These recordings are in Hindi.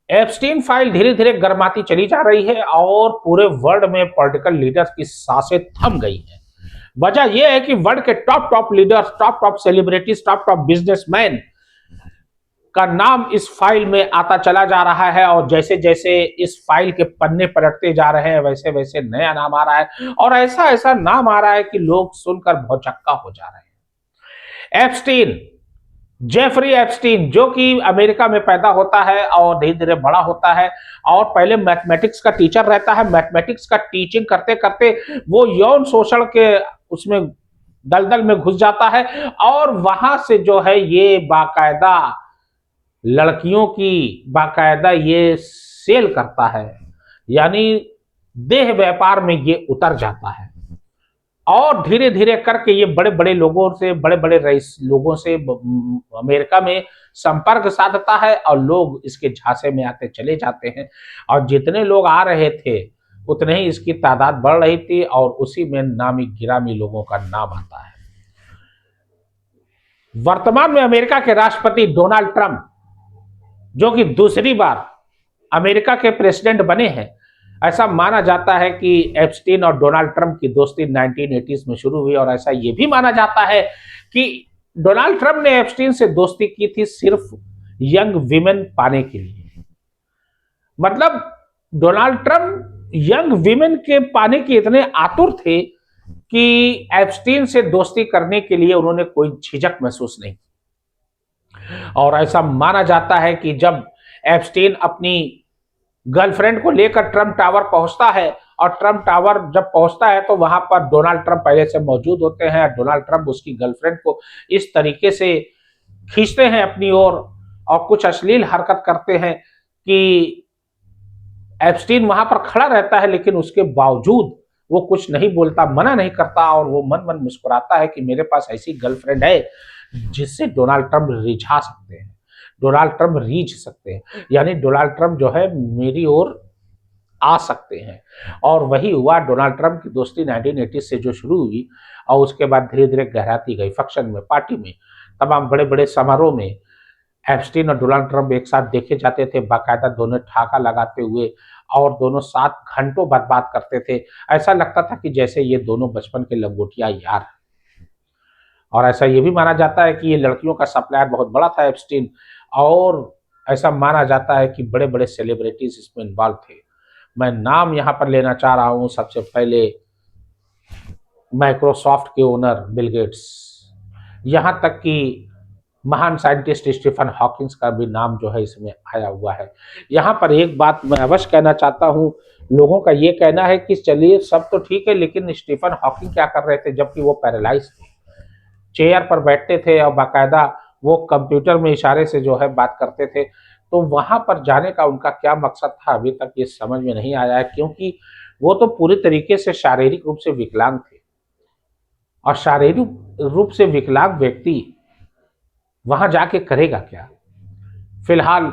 एप्स्टीन फाइल धीरे धीरे गर्माती चली जा रही है और पूरे वर्ल्ड में पॉलिटिकल लीडर्स की सांसें थम गई हैं। वजह यह है कि वर्ल्ड के top top leaders, top top celebrities, top top businessman का नाम इस फाइल में आता चला जा रहा है और जैसे जैसे इस फाइल के पन्ने पलटते जा रहे हैं वैसे वैसे नया नाम आ रहा है और ऐसा ऐसा नाम आ रहा है कि लोग सुनकर भौचक्का हो जा रहे हैं। एप्स्टीन, जेफरी एप्स्टीन, जो कि अमेरिका में पैदा होता है और धीरे धीरे बड़ा होता है और पहले मैथमेटिक्स का टीचर रहता है। मैथमेटिक्स का टीचिंग करते करते वो यौन शोषण के उसमें दलदल में घुस जाता है और वहां से जो है ये बाकायदा लड़कियों की बाकायदा ये सेल करता है, यानी देह व्यापार में ये उतर जाता है और धीरे धीरे करके ये बड़े बड़े लोगों से, बड़े बड़े रईस लोगों से अमेरिका में संपर्क साधता है और लोग इसके झांसे में आते चले जाते हैं और जितने लोग आ रहे थे उतने ही इसकी तादाद बढ़ रही थी और उसी में नामी गिरामी लोगों का नाम आता है। वर्तमान में अमेरिका के राष्ट्रपति डोनाल्ड ट्रंप, जो कि दूसरी बार अमेरिका के प्रेसिडेंट बने हैं, ऐसा माना जाता है कि एप्स्टीन और डोनाल्ड ट्रंप की दोस्ती 1980s में शुरू हुई और ऐसा यह भी माना जाता है कि डोनाल्ड ट्रंप ने एप्स्टीन से दोस्ती की थी सिर्फ यंग विमेन पाने के लिए। मतलब डोनाल्ड ट्रंप यंग विमेन के पाने के इतने आतुर थे कि एप्स्टीन से दोस्ती करने के लिए उन्होंने कोई झिझक महसूस नहीं की। और ऐसा माना जाता है कि जब एप्स्टीन अपनी गर्लफ्रेंड को लेकर ट्रंप टावर पहुंचता है और ट्रंप टावर जब पहुंचता है तो वहां पर डोनाल्ड ट्रंप पहले से मौजूद होते हैं। डोनाल्ड ट्रंप उसकी गर्लफ्रेंड को इस तरीके से खींचते हैं अपनी ओर और कुछ अश्लील हरकत करते हैं कि एप्स्टीन वहां पर खड़ा रहता है, लेकिन उसके बावजूद वो कुछ नहीं बोलता, मना नहीं करता और वो मन मन मुस्कुराता है कि मेरे पास ऐसी गर्लफ्रेंड है जिससे डोनाल्ड ट्रंप रिझा सकते हैं, डोनाल्ड ट्रंप रीच सकते हैं, यानी डोनाल्ड ट्रंप जो है मेरी ओर आ सकते हैं। और वही हुआ, डोनाल्ड ट्रंप की दोस्ती 1980 से जो शुरू हुई और उसके बाद धीरे धीरे गहराती गई। फंक्शन में, पार्टी में, तमाम बड़े बड़े समारोह में एप्स्टीन और डोनाल्ड ट्रंप एक साथ देखे जाते थे, बाकायदा दोनों ठाका लगाते हुए और दोनों साथ घंटों बात करते थे। ऐसा लगता था कि जैसे ये दोनों बचपन के लंगोटिया यार। और ऐसा ये भी माना जाता है कि ये लड़कियों का सप्लायर बहुत बड़ा था एप्स्टीन और ऐसा माना जाता है कि बड़े बड़े सेलिब्रिटीज इसमें इन्वॉल्व थे। मैं नाम यहां पर लेना चाह रहा हूं, सबसे पहले माइक्रोसॉफ्ट के ओनर बिल गेट्स, यहां तक कि महान साइंटिस्ट स्टीफन हॉकिंस का भी नाम जो है इसमें आया हुआ है। यहाँ पर एक बात मैं अवश्य कहना चाहता हूँ, लोगों का ये कहना है कि चलिए सब तो ठीक है, लेकिन स्टीफन हॉकिंग क्या कर रहे थे जबकि वो पैरालाइज थे, चेयर पर बैठते थे और बाकायदा वो कंप्यूटर में इशारे से जो है बात करते थे। तो वहां पर जाने का उनका क्या मकसद था अभी तक ये समझ में नहीं आया है, क्योंकि वो तो पूरी तरीके से शारीरिक रूप से विकलांग थे और शारीरिक रूप से विकलांग व्यक्ति वहां जाके करेगा क्या। फिलहाल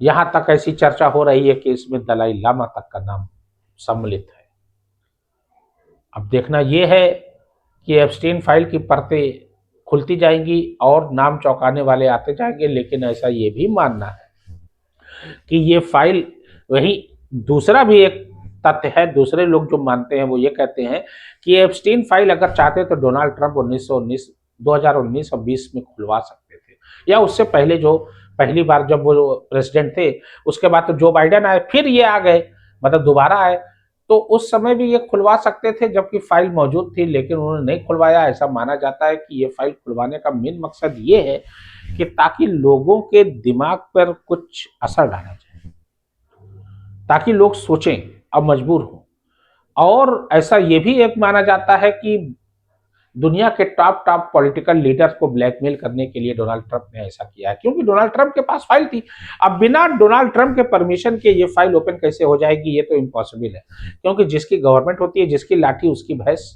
यहां तक ऐसी चर्चा हो रही है कि इसमें दलाई लामा तक का नाम सम्मिलित है। अब देखना यह है कि एप्स्टीन फाइल की परतें खुलती जाएंगी और नाम चौंकाने वाले आते जाएंगे, लेकिन ऐसा ये भी मानना है कि ये फाइल वही दूसरा भी एक तथ्य है। दूसरे लोग जो मानते हैं वो ये कहते हैं कि एप्स्टीन फाइल अगर चाहते तो डोनाल्ड ट्रंप 2019 और 20 में खुलवा सकते थे, या उससे पहले जो पहली बार जब वो प्रेसिडेंट थे उसके बाद तो जो बाइडेन आए फिर ये आ गए, मतलब दोबारा आए, तो उस समय भी ये खुलवा सकते थे जबकि फाइल मौजूद थी, लेकिन उन्होंने नहीं खुलवाया। ऐसा माना जाता है कि ये फाइल खुलवाने का मेन मकसद ये है कि ताकि लोगों के दिमाग पर कुछ असर डाला जाए, ताकि लोग सोचें अब मजबूर हों। और ऐसा ये भी एक माना जाता है कि दुनिया के टॉप टॉप पॉलिटिकल लीडर्स को ब्लैकमेल करने के लिए डोनाल्ड ट्रंप ने ऐसा किया है, क्योंकि डोनाल्ड ट्रंप के पास फाइल थी। अब बिना डोनाल्ड ट्रंप के परमिशन के ये फाइल ओपन कैसे हो जाएगी, ये तो इम्पॉसिबल है, क्योंकि जिसकी गवर्नमेंट होती है, जिसकी लाठी उसकी भैंस।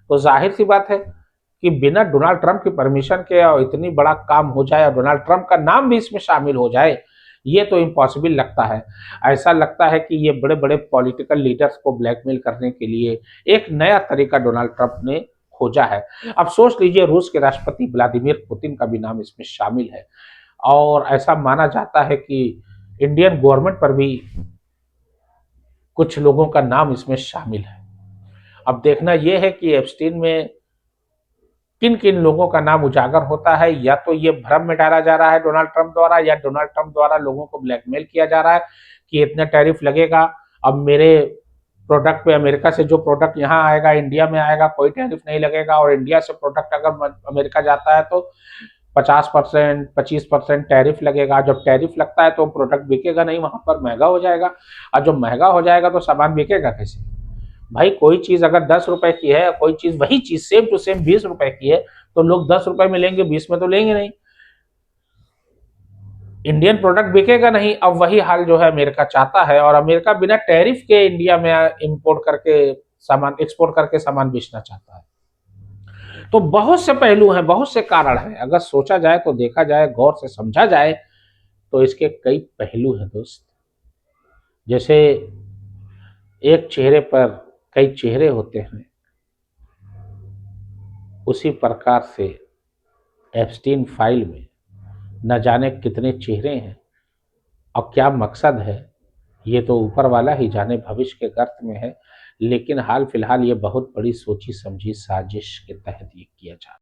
तो जाहिर सी बात है कि बिना डोनाल्ड ट्रंप की परमिशन के और इतनी बड़ा काम हो जाए और डोनाल्ड ट्रंप का नाम भी इसमें शामिल हो जाए, ये तो इम्पॉसिबल लगता है। ऐसा लगता है कि ये बड़े बड़े पॉलिटिकल लीडर्स को ब्लैकमेल करने के लिए एक नया तरीका डोनाल्ड ट्रंप ने खोजा है। अब सोच लीजिए, रूस के राष्ट्रपति व्लादिमीर पुतिन का भी नाम इसमें शामिल है और ऐसा माना जाता है कि इंडियन गवर्नमेंट पर भी कुछ लोगों का नाम इसमें शामिल है। अब देखना यह है कि एप्स्टीन में किन किन लोगों का नाम उजागर होता है। या तो ये भ्रम में डाला जा रहा है डोनाल्ड ट्रंप द्वारा, या डोनाल्ड ट्रंप द्वारा लोगों को ब्लैकमेल किया जा रहा है कि इतना टैरिफ लगेगा, अब मेरे प्रोडक्ट पे, अमेरिका से जो प्रोडक्ट यहाँ आएगा इंडिया में आएगा, कोई टैरिफ नहीं लगेगा, और इंडिया से प्रोडक्ट अगर अमेरिका जाता है तो 50%, 25% टैरिफ लगेगा। जब टैरिफ लगता है तो प्रोडक्ट बिकेगा नहीं, वहां पर महंगा हो जाएगा, और जब महंगा हो जाएगा तो सामान बिकेगा कैसे? भाई कोई चीज अगर 10 रुपए की है, कोई चीज, वही चीज सेम टू सेम 20 रुपए की है, तो लोग 10 रुपए में लेंगे, 20 में तो लेंगे नहीं। इंडियन प्रोडक्ट बिकेगा नहीं। अब वही हाल जो है अमेरिका चाहता है, और अमेरिका बिना टैरिफ के इंडिया में इंपोर्ट करके सामान, एक्सपोर्ट करके सामान बेचना चाहता है। तो बहुत से पहलू हैं, बहुत से कारण हैं, अगर सोचा जाए तो, देखा जाए, गौर से समझा जाए तो इसके कई पहलू हैं दोस्त। जैसे एक चेहरे पर कई चेहरे होते हैं, उसी प्रकार से एप्स्टीन फाइल में न जाने कितने चेहरे हैं और क्या मकसद है, ये तो ऊपर वाला ही जाने, भविष्य के गर्त में है। लेकिन हाल फिलहाल ये बहुत बड़ी सोची समझी साजिश के तहत ये किया जा रहा है।